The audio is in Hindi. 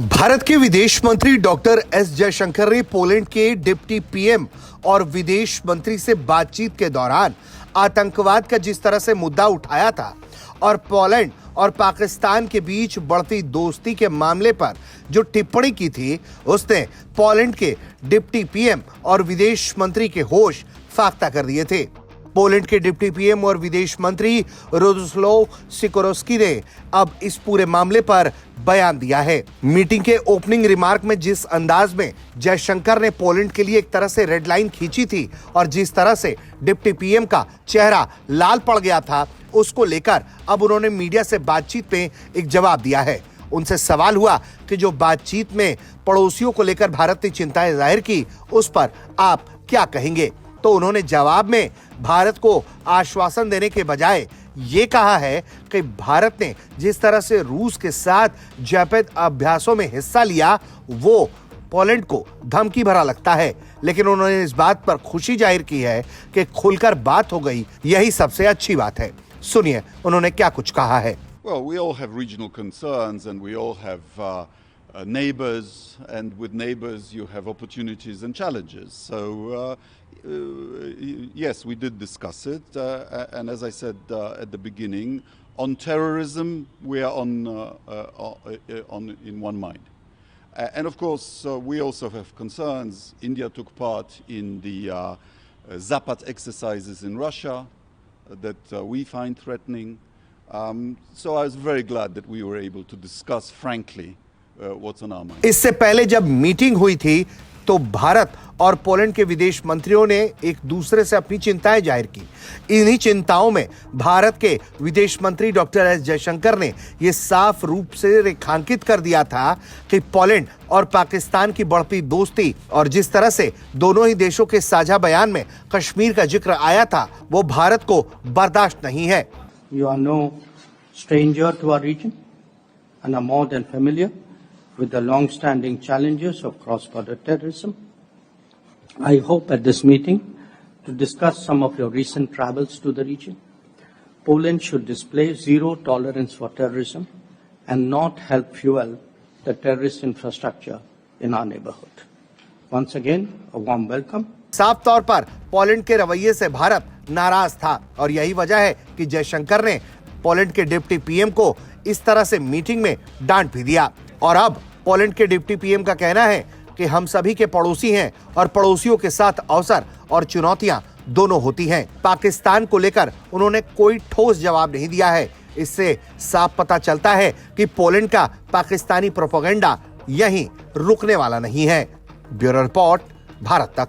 भारत के विदेश मंत्री डॉक्टर एस जयशंकर ने पोलैंड के डिप्टी पीएम और विदेश मंत्री से बातचीत के दौरान आतंकवाद का जिस तरह से मुद्दा उठाया था और पोलैंड और पाकिस्तान के बीच बढ़ती दोस्ती के मामले पर जो टिप्पणी की थी, उसने पोलैंड के डिप्टी पीएम और विदेश मंत्री के होश फाख्ता कर दिए थे। पोलैंड के डिप्टी पीएम और विदेश मंत्री रादोस्लाव सिकोर्स्की ने अब इस पूरे मामले पर बयान दिया है। मीटिंग के ओपनिंग रिमार्क में जिस अंदाज में जयशंकर ने पोलैंड के लिए एक तरह से रेड लाइन खींची थी और जिस तरह से डिप्टी पीएम का चेहरा लाल पड़ गया था, उसको लेकर अब उन्होंने मीडिया से बातचीत में एक जवाब दिया है। उनसे सवाल हुआ कि जो बातचीत में पड़ोसियों को लेकर भारत ने चिंताएं जाहिर की, उस पर आप क्या कहेंगे? तो उन्होंने जवाब में भारत को आश्वासन देने के बजाय ये कहा है कि भारत ने जिस तरह से रूस के साथ जैपेद अभ्यासों में हिस्सा लिया, वो पोलैंड को धमकी भरा लगता है। लेकिन उन्होंने इस बात पर खुशी जाहिर की है कि खुलकर बात हो गई, यही सबसे अच्छी बात है। सुनिए उन्होंने क्या कुछ कहा है। Well, we all have regional concerns and we all have neighbors, and with neighbors you have opportunities and challenges. So yes, we did discuss it, and as I said at the beginning, on terrorism we are on in one mind. And of course we also have concerns. India took part in the Zapad exercises in Russia that we find threatening. So I was very glad that we were able to discuss frankly what's on our mind. इससे पहले जब मीटिंग हुई थी तो भारत और पोलैंड के विदेश मंत्रियों ने एक दूसरे से अपनी चिंताएं जाहिर की। इन्हीं चिंताओं में भारत के विदेश मंत्री डॉक्टर एस जयशंकर ने यह साफ रूप से रेखांकित कर दिया था कि पोलैंड और पाकिस्तान की बढ़ती दोस्ती और जिस तरह से दोनों ही देशों के साझा बयान में कश्मीर का जिक्र आया था, वो भारत को बर्दाश्त नहीं है। You are no stranger to our region and are more than familiar with the long-standing challenges of cross-border terrorism. I hope at this meeting to discuss some of your recent travels to the region. Poland should display zero tolerance for terrorism and not help fuel the terrorist infrastructure in our neighborhood. Once again, a warm welcome. साफ तौर पर पोलैंड के रवैये से भारत नाराज था और यही वजह है कि जयशंकर ने पोलैंड के डिप्टी पीएम को इस तरह से मीटिंग में डांट भी दिया। और अब पोलैंड के डिप्टी पीएम का कहना है कि हम सभी के पड़ोसी हैं और पड़ोसियों के साथ अवसर और चुनौतियां दोनों होती हैं। पाकिस्तान को लेकर उन्होंने कोई ठोस जवाब नहीं दिया है। इससे साफ पता चलता है कि पोलैंड का पाकिस्तानी प्रोपेगेंडा यहीं रुकने वाला नहीं है। ब्यूरो रिपोर्ट, भारत तक।